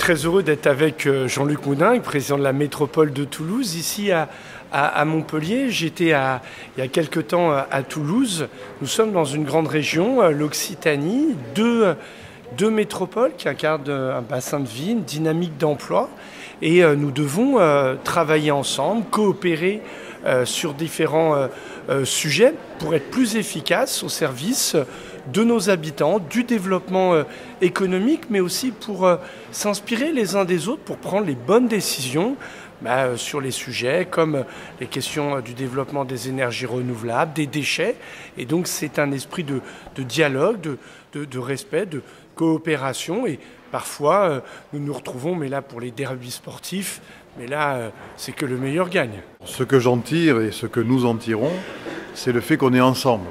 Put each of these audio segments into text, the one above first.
très heureux d'être avec Jean-Luc Moudin, président de la métropole de Toulouse, ici à Montpellier. J'étais il y a quelque temps à Toulouse. Nous sommes dans une grande région, l'Occitanie, deux métropoles qui incarnent un bassin de vie, une dynamique d'emploi. Et nous devons travailler ensemble, coopérer sur différents sujets pour être plus efficaces au service de nos habitants, du développement économique, mais aussi pour s'inspirer les uns des autres pour prendre les bonnes décisions sur les sujets comme les questions du développement des énergies renouvelables, des déchets. Et donc c'est un esprit de dialogue, de respect, de coopération. Et parfois nous nous retrouvons, mais là pour les derbys sportifs, mais là c'est que le meilleur gagne. Ce que j'en tire et ce que nous en tirons, c'est le fait qu'on est ensemble.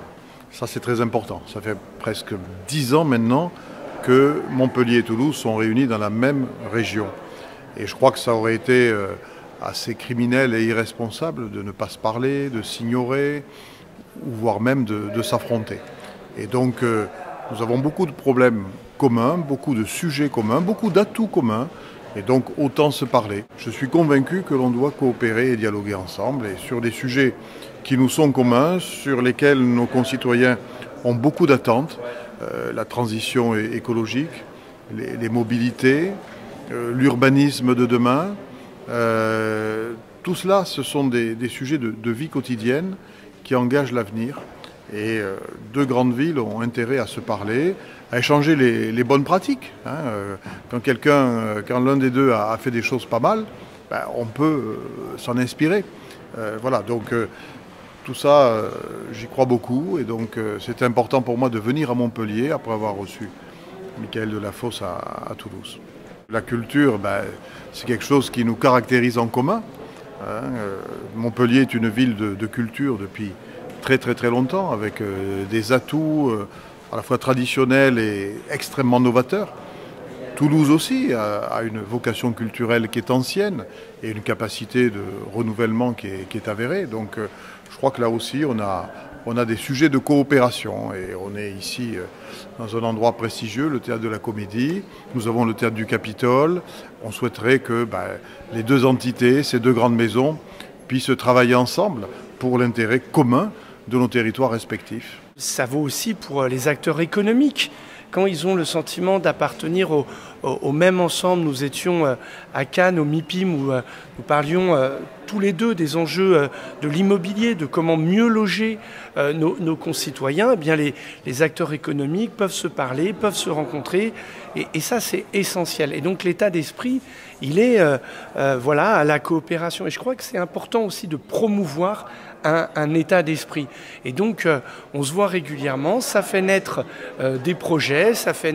Ça, c'est très important. Ça fait presque 10 ans maintenant que Montpellier et Toulouse sont réunis dans la même région. Et je crois que ça aurait été assez criminel et irresponsable de ne pas se parler, de s'ignorer, ou voire même de s'affronter. Et donc, nous avons beaucoup de problèmes communs, beaucoup de sujets communs, beaucoup d'atouts communs. Et donc, autant se parler. Je suis convaincu que l'on doit coopérer et dialoguer ensemble. Et sur des sujets qui nous sont communs, sur lesquels nos concitoyens ont beaucoup d'attentes, la transition écologique, les mobilités, l'urbanisme de demain, tout cela, ce sont des sujets de vie quotidienne qui engagent l'avenir. Et deux grandes villes ont intérêt à se parler, à échanger les bonnes pratiques. Quand l'un des deux a fait des choses pas mal, on peut s'en inspirer. Voilà, donc tout ça, j'y crois beaucoup. Et donc c'est important pour moi de venir à Montpellier après avoir reçu Michaël Delafosse à Toulouse. La culture, c'est quelque chose qui nous caractérise en commun. Montpellier est une ville de culture depuis très très très longtemps, avec des atouts à la fois traditionnels et extrêmement novateurs. Toulouse aussi a une vocation culturelle qui est ancienne et une capacité de renouvellement qui est avérée. Donc je crois que là aussi on a des sujets de coopération et on est ici dans un endroit prestigieux, le Théâtre de la Comédie. Nous avons le Théâtre du Capitole. On souhaiterait que les deux entités, ces deux grandes maisons, puissent travailler ensemble pour l'intérêt commun de nos territoires respectifs. Ça vaut aussi pour les acteurs économiques. Quand ils ont le sentiment d'appartenir au même ensemble, nous étions à Cannes, au MIPIM, où nous parlions tous les deux des enjeux de l'immobilier, de comment mieux loger nos concitoyens. Eh bien, les acteurs économiques peuvent se parler, peuvent se rencontrer, et ça, c'est essentiel. Et donc, l'état d'esprit, il est à la coopération. Et je crois que c'est important aussi de promouvoir un état d'esprit. Et donc, on se voit régulièrement, ça fait naître des projets, ça fait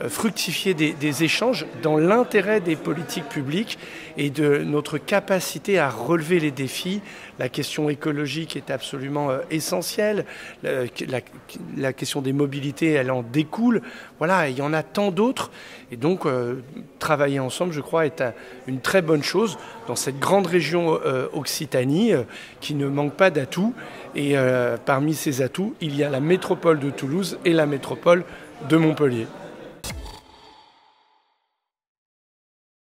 fructifier des échanges dans l'intérêt des politiques publiques et de notre capacité à relever les défis. La question écologique est absolument essentielle. La question des mobilités, elle en découle. Voilà, il y en a tant d'autres. Et donc, travailler ensemble, je crois, est une très bonne chose dans cette grande région Occitanie qui ne manque pas d'atouts. Et parmi ces atouts, il y a la métropole de Toulouse et la métropole de Montpellier.